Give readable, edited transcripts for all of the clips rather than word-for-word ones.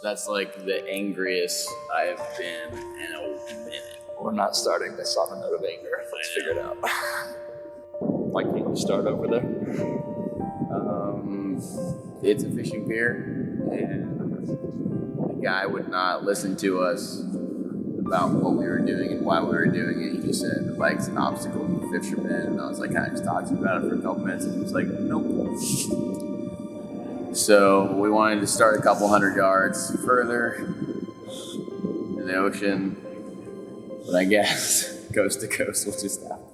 That's like the angriest I've been in a minute. We're not starting this on a note of anger. Let's figure it out. Why can't you start over there? It's a fishing pier, and the guy would not listen to us about what we were doing and why we were doing it. He just said the bike's an obstacle to the fishermen, and I was like kind of just talking about it for a couple minutes, and he was like, nope. So we wanted to start a couple 100 yards further in the ocean, but I guess coast to coast will just happen.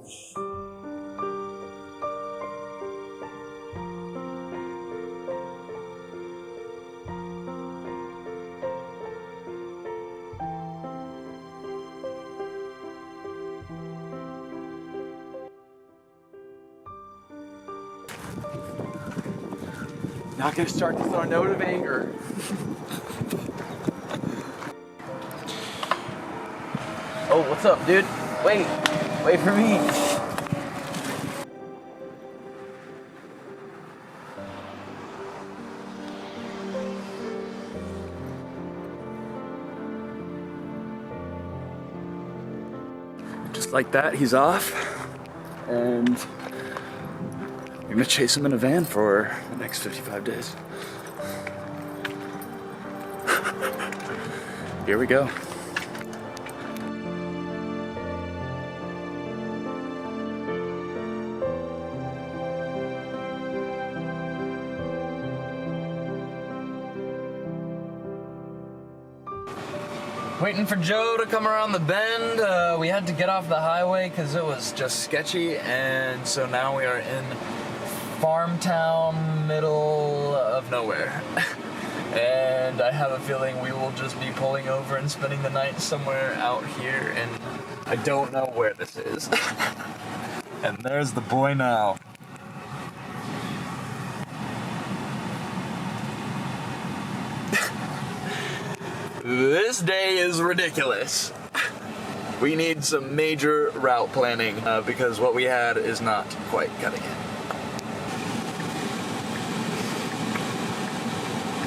Not gonna start this on a note of anger. Oh, what's up, dude? Wait for me. Just like that, he's off. And I'm gonna chase him in a van for the next 55 days. Here we go. Waiting for Joe to come around the bend. We had to get off the highway because it was just sketchy, and so now we are in farm town, middle of nowhere. And I have a feeling we will just be pulling over and spending the night somewhere out here, and I don't know where this is. And there's the boy now. This day is ridiculous. We need some major route planning because what we had is not quite cutting it.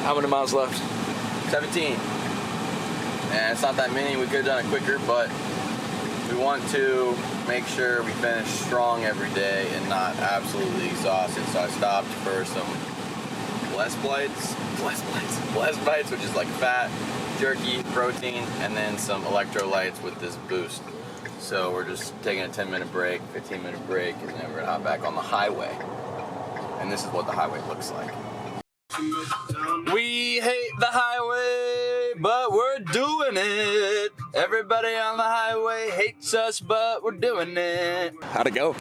How many miles left? 17. And it's not that many. We could have done it quicker, but we want to make sure we finish strong every day and not absolutely exhausted. So I stopped for some blessed bites, which is like fat, jerky, protein, and then some electrolytes with this boost. So we're just taking a 10-minute break, 15-minute break, and then we're gonna hop back on the highway. And this is what the highway looks like. We hate the highway, but we're doing it. Everybody on the highway hates us, but we're doing it. How'd it go?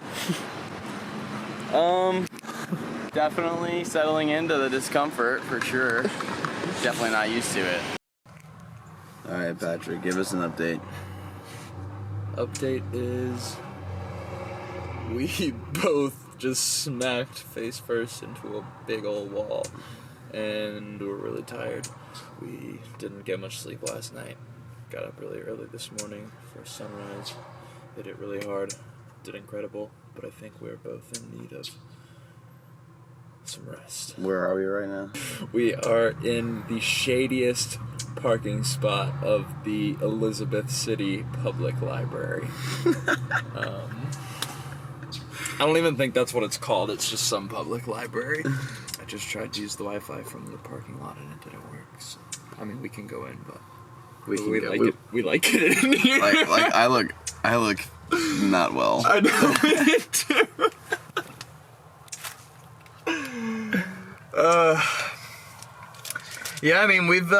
Definitely settling into the discomfort for sure. Definitely not used to it. All right, Patrick, give us an update. Update is we both just smacked face first into a big old wall, and we're really tired. We didn't get much sleep last night. Got up really early this morning for sunrise. Hit it really hard. Did incredible, but I think we're both in need of some rest. Where are we right now? We are in the shadiest parking spot of the Elizabeth City Public Library. I don't even think that's what it's called. It's just some public library. I just tried to use the Wi-Fi from the parking lot and it didn't work. So, I mean, we can go in, but we like it in here. Like I look not well. I know it too. Yeah, I mean, we've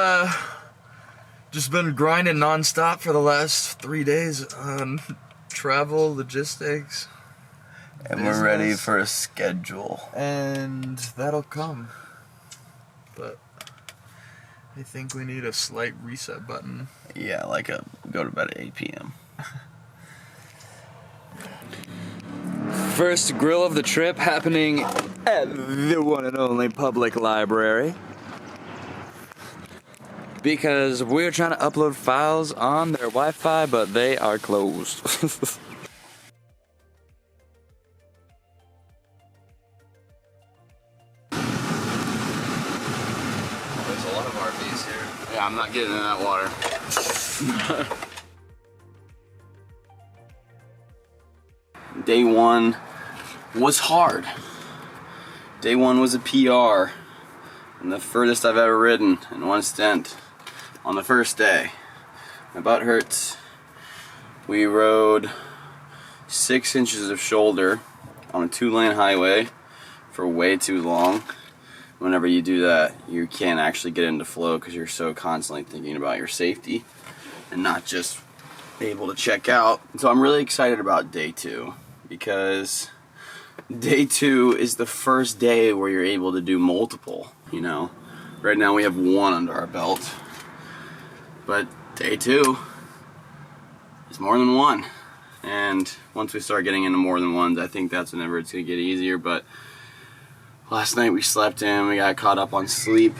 just been grinding nonstop for the last 3 days on travel, logistics, And we're ready for a schedule. and that'll come. But I think we need a slight reset button. Yeah, like a go to bed at 8 p.m. First grill of the trip happening at the one and only public library. Because we're trying to upload files on their Wi-Fi, but they are closed. There's a lot of RVs here. Yeah, I'm not getting in that water. Day one was hard. Day one was a PR, and the furthest I've ever ridden in one stint on the first day. My butt hurts. We rode 6 inches of shoulder on a 2-lane highway for way too long. Whenever you do that, you can't actually get into flow because you're so constantly thinking about your safety and not just able to check out. So I'm really excited about day 2 because day 2 is the first day where you're able to do multiple, you know. Right now we have 1 under our belt, but day 2 is more than 1. And once we start getting into more than ones, I think that's whenever it's gonna get easier. But last night we slept in, we got caught up on sleep,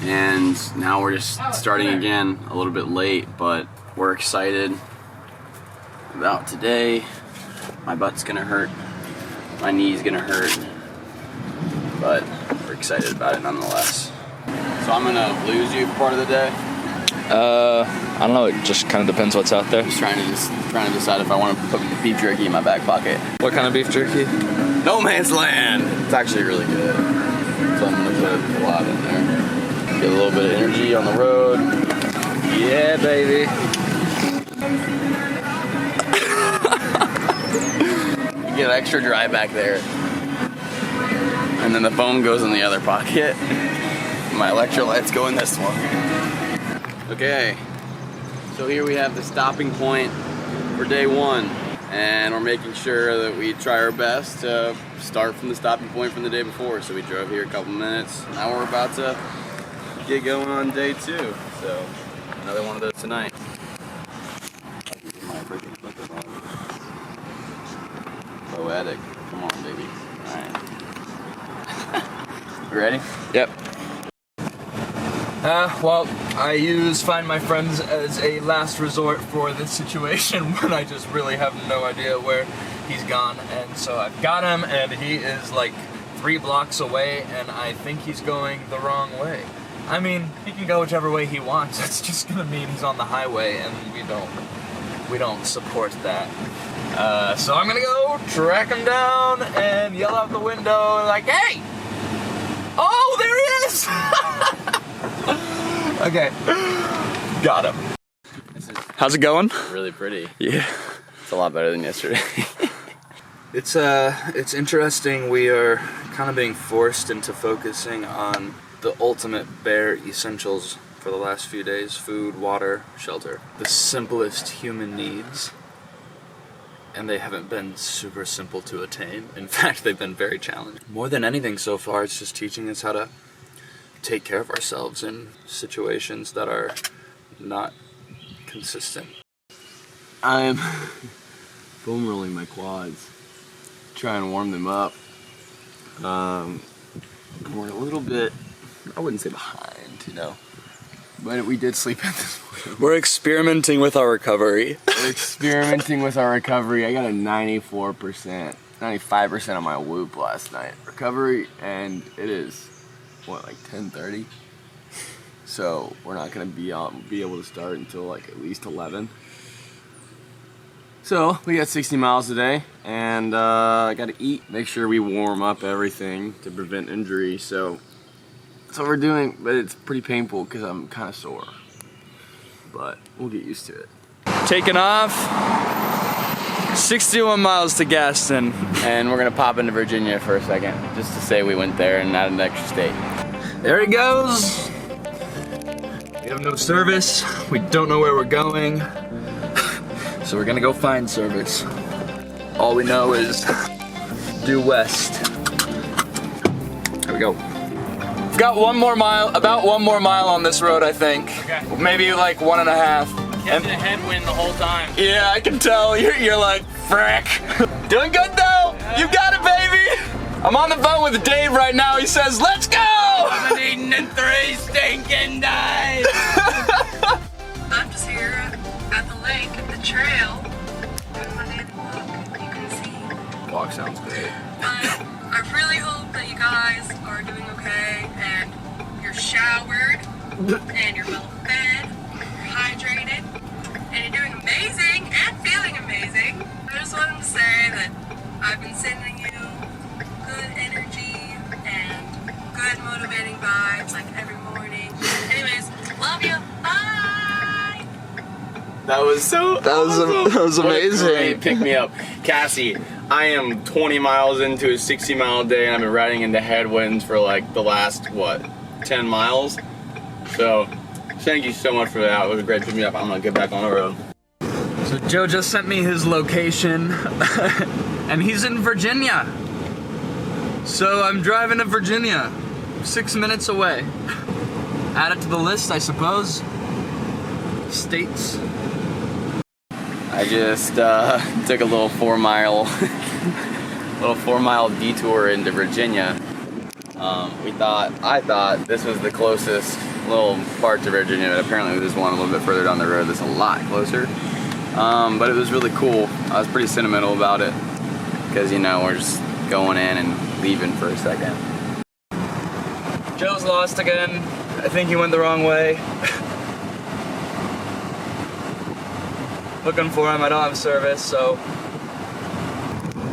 and now we're just starting again a little bit late, but we're excited about today. My butt's gonna hurt, my knee's gonna hurt, but we're excited about it nonetheless. So I'm gonna lose you for part of the day. I don't know, it just kind of depends what's out there. Just trying to decide if I want to put beef jerky in my back pocket. What kind of beef jerky? No Man's Land! It's actually really good. So I'm gonna put a lot in there. Get a little bit of energy on the road. Yeah, baby. You get extra dry back there. And then the foam goes in the other pocket. My electrolytes go in this one. Okay, so here we have the stopping point for day 1, and we're making sure that we try our best to start from the stopping point from the day before. So we drove here a couple minutes. Now we're about to get going on day 2. So another one of those tonight. Poetic. Come on, baby. All right. You ready? Yep. Well, I use Find My Friends as a last resort for this situation when I just really have no idea where he's gone. And so I've got him, and he is like 3 blocks away, and I think he's going the wrong way. I mean, he can go whichever way he wants. That's just gonna mean he's on the highway, and we don't support that. So I'm gonna go track him down and yell out the window like, "Hey! Oh, there he is!" Okay, got him. How's it going? Really pretty. Yeah. It's a lot better than yesterday. It's interesting. We are kind of being forced into focusing on the ultimate bare essentials for the last few days: food, water, shelter. The simplest human needs. And they haven't been super simple to attain. In fact, they've been very challenging. More than anything so far, it's just teaching us how to take care of ourselves in situations that are not consistent. I'm foam rolling my quads, trying to warm them up. We're a little bit, I wouldn't say behind, you know, but we did sleep in this morning. We're experimenting with our recovery. We're experimenting with our recovery. I got a 94%, 95% on my whoop last night recovery, and it is what, like 10:30? So we're not gonna be able to start until like at least 11. So we got 60 miles today, and I gotta eat, make sure we warm up everything to prevent injury. So that's what we're doing, but it's pretty painful because I'm kind of sore. But we'll get used to it. Taking off. 61 miles to Gaston. And we're gonna pop into Virginia for a second, just to say we went there and not an extra state. There he goes. We have no service. We don't know where we're going. So we're gonna go find service. All we know is due west. There we go. We've got one more mile, about 1 more mile on this road, I think. Okay. Maybe like 1.5. Catching a headwind the whole time. Yeah, I can tell. You're like, frick. Doing good though. You got it, baby. I'm on the phone with Dave right now. He says, let's go. I've been eating in 3 stinking days. I'm just here at the lake, at the trail, doing my daily walk. You can see. Walk sounds great. But I really hope that you guys are doing okay and you're showered and you're well fed, you're hydrated, and you're doing amazing and feeling amazing. I just wanted to say that I've been sending you good energy and good motivating vibes like every morning. Anyways, love you. Bye. That was so That was What a amazing. great pick me up. Cassie, I am 20 miles into a 60-mile day and I've been riding into headwinds for like the last, 10 miles? So, thank you so much for that. It was a great pick me up. I'm gonna get back on the road. So Joe just sent me his location, and he's in Virginia. So I'm driving to Virginia, 6 minutes away. Add it to the list, I suppose. States. I just took a little 4-mile detour into Virginia. I thought this was the closest little part to Virginia, but apparently there's one a little bit further down the road that's a lot closer. But it was really cool. I was pretty sentimental about it because, you know, we're just going in and leaving for a second. Joe's lost again. I think he went the wrong way. Looking for him, I don't have service, so.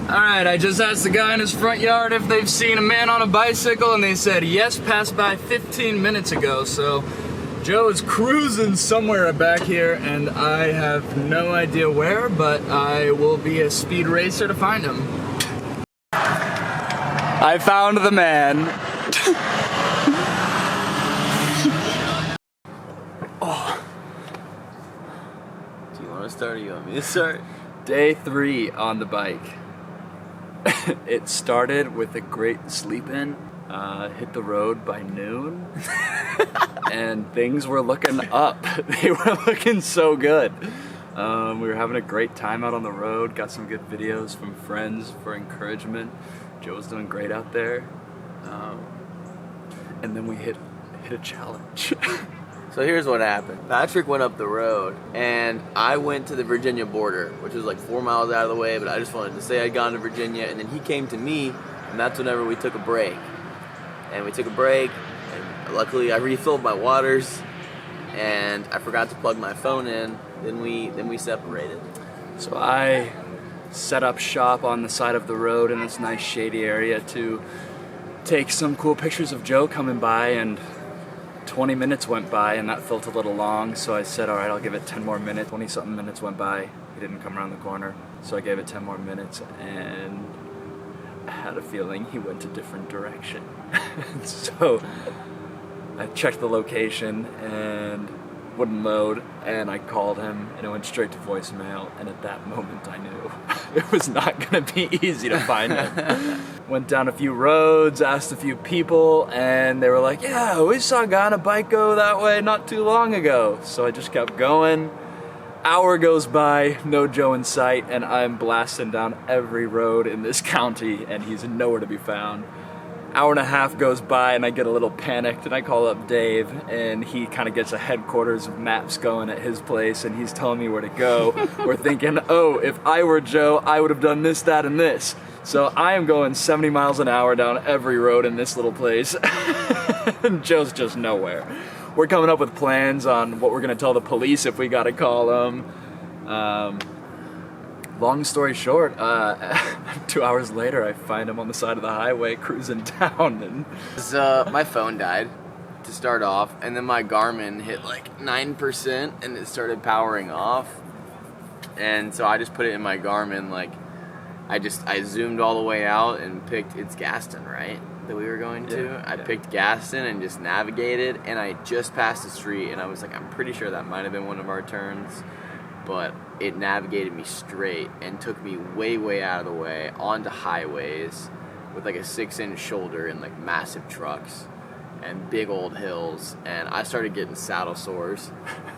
Alright, I just asked the guy in his front yard if they've seen a man on a bicycle, and they said yes, passed by 15 minutes ago, so Joe is cruising somewhere back here, and I have no idea where, but I will be a speed racer to find him. I found the man. Do you want to start or you want me to start? Day 3 on the bike. It started with a great sleep in, hit the road by noon, and things were looking up. They were looking so good. We were having a great time out on the road, got some good videos from friends for encouragement. Joe was doing great out there. And then we hit a challenge. So here's what happened. Patrick went up the road, and I went to the Virginia border, which was like 4 miles out of the way, but I just wanted to say I'd gone to Virginia, and then he came to me, and that's whenever we took a break. And we took a break, and luckily I refilled my waters, and I forgot to plug my phone in, then we separated. So I set up shop on the side of the road in this nice shady area to take some cool pictures of Joe coming by, and 20 minutes went by and that felt a little long, so I said, all right, I'll give it 10 more minutes. 20-something minutes went by, he didn't come around the corner, so I gave it 10 more minutes, and I had a feeling he went a different direction. So I checked the location and wouldn't load, and I called him, and it went straight to voicemail, and at that moment I knew it was not gonna be easy to find him. Went down a few roads, asked a few people, and they were like, yeah, we saw a guy on a bike go that way not too long ago. So I just kept going. Hour goes by, no Joe in sight, and I'm blasting down every road in this county, and he's nowhere to be found. Hour and a half goes by, and I get a little panicked, and I call up Dave, and he kind of gets a headquarters of maps going at his place, and he's telling me where to go. We're thinking, oh, if I were Joe, I would have done this, that, and this. So I am going 70 miles an hour down every road in this little place, and Joe's just nowhere. We're coming up with plans on what we're gonna tell the police if we gotta call them. Long story short, 2 hours later, I find him on the side of the highway cruising down. And My phone died to start off, and then my Garmin hit like 9%, and it started powering off. And so I just put it in my Garmin, like I zoomed all the way out and picked, it's Gaston, right? That we were going to. Yeah, I picked Gaston and just navigated, and I just passed the street, and I was like, I'm pretty sure that might have been one of our turns. But it navigated me straight and took me way, way out of the way onto highways with like a 6-inch shoulder and like massive trucks and big old hills. And I started getting saddle sores,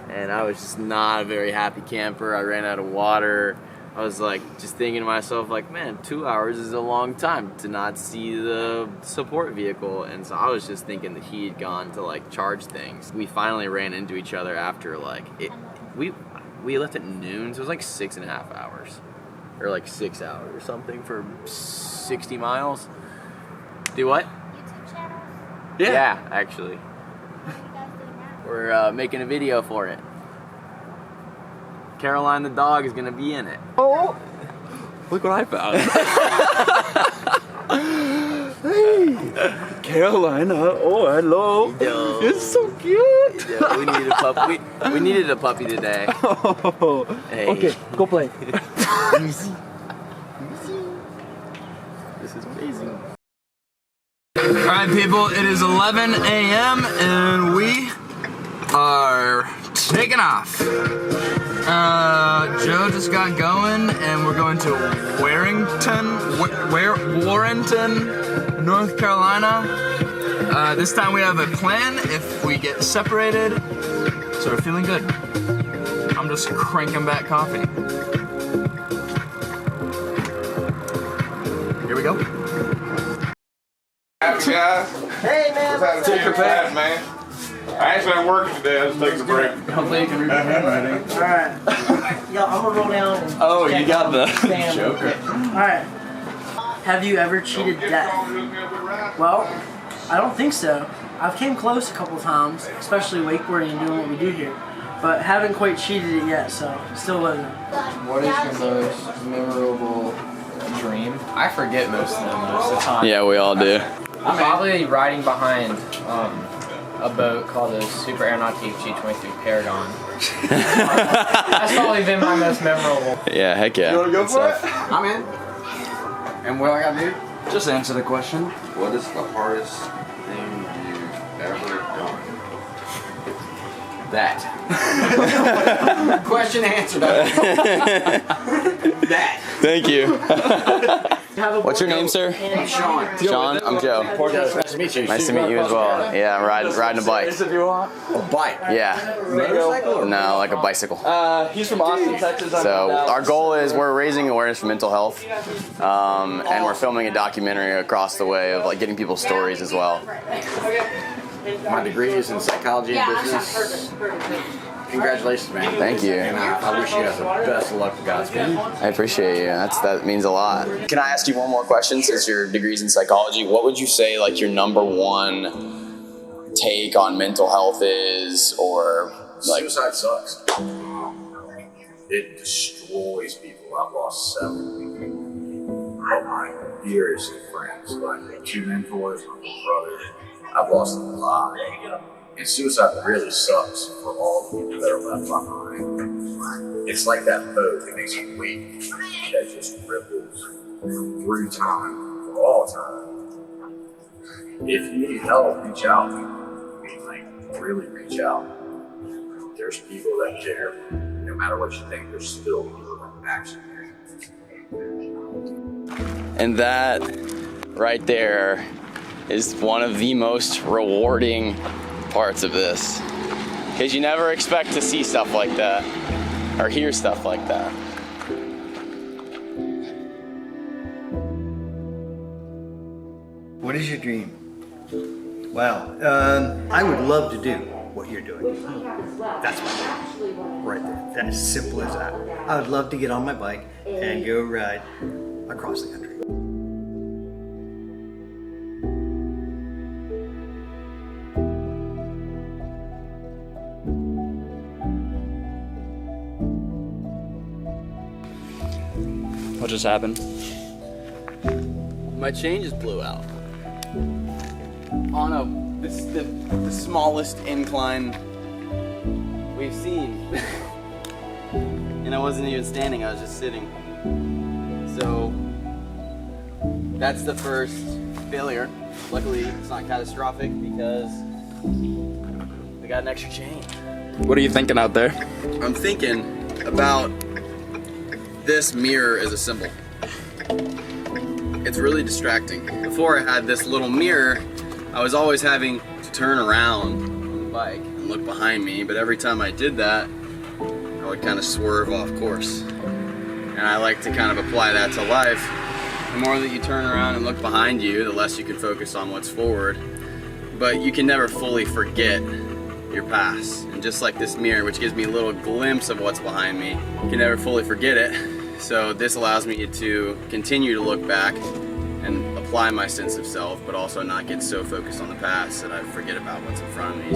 and I was just not a very happy camper. I ran out of water. I was like just thinking to myself, like, man, 2 hours is a long time to not see the support vehicle. And so I was just thinking that he had gone to like charge things. We finally ran into each other after like we left at noon, so it was like 6.5 hours, or like 6 hours or something for 60 miles. Do what? YouTube channel? Yeah, actually. How you guys doing We're making a video for it. Caroline the dog is gonna be in it. Oh, look what I found. Hey, Carolina. Oh, hello. Yo. It's so cute. Yeah, we needed a puppy. We needed a puppy today. Oh. Hey. Okay, go play. Easy. This is amazing. Alright people, it is 11 a.m. and we are taking off. Joe just got going and we're going to Warrenton, North Carolina. This time we have a plan if we get separated, so we're feeling good. I'm just cranking back coffee. Here we go. Guys, Hey man, take your pass, man. I actually am working today. I just take a break. Hopefully you can read my handwriting. alright. Yo, I'm gonna roll down and Oh, you check got out the Sam. Joker. Alright. Have you ever cheated death? Well, I don't think so. I've came close a couple times, especially wakeboarding and doing what we do here. But haven't quite cheated it yet, so still living. What is your most memorable dream? I forget most of them most of the time. Yeah, we all do. Probably riding behind a boat called the Super Aeronautic G23 Paragon. That's probably been my most memorable. Yeah, heck yeah. You wanna go for it? I'm in. And what I gotta do? Just answer the question. What is the hardest thing you've ever done? That. Question answered. That. Thank you. What's your Have a name, sir? Sean. Sean, I'm Joe. Nice to meet you. Nice to meet you as well. Yeah, I'm riding a bike. If you want. A bike. Yeah. Motorcycle? No, like a bicycle. He's from Austin, Texas. So our goal is we're raising awareness for mental health, and we're filming a documentary across the way of like getting people's stories as well. My degree is in psychology and business. Congratulations, man. Thank you. And I wish you guys the best of luck with Godspeed. I appreciate you. That means a lot. Can I ask you one more question? Since your degree's in psychology, what would you say like your number one take on mental health is, or like? Suicide sucks. It destroys people. I've lost several of my dearest friends, like 2 mentors, my brother. I've lost a lot. And suicide really sucks for all the people that are left behind. It's like that boat that makes you weak, that just ripples through time, for all time. If you need help, reach out. I mean, like, really reach out. There's people that care. No matter what you think, there's still people that actually care. And that right there is one of the most rewarding parts of this, because you never expect to see stuff like that or hear stuff like that. What is your dream? Well, I would love to do what you're doing. That's my dream, right there. That is simple as that. I would love to get on my bike and go ride across the country. What just happened? My chain just blew out. On the smallest incline we've seen. And I wasn't even standing, I was just sitting. So that's the first failure. Luckily it's not catastrophic because we got an extra chain. What are you thinking out there? I'm thinking about this mirror as a symbol. It's really distracting. Before I had this little mirror, I was always having to turn around on the bike and look behind me, but every time I did that, I would kind of swerve off course. And I like to kind of apply that to life. The more that you turn around and look behind you, the less you can focus on what's forward. But you can never fully forget your past. And just like this mirror, which gives me a little glimpse of what's behind me, you can never fully forget it. So this allows me to continue to look back and apply my sense of self, but also not get so focused on the past that I forget about what's in front of me.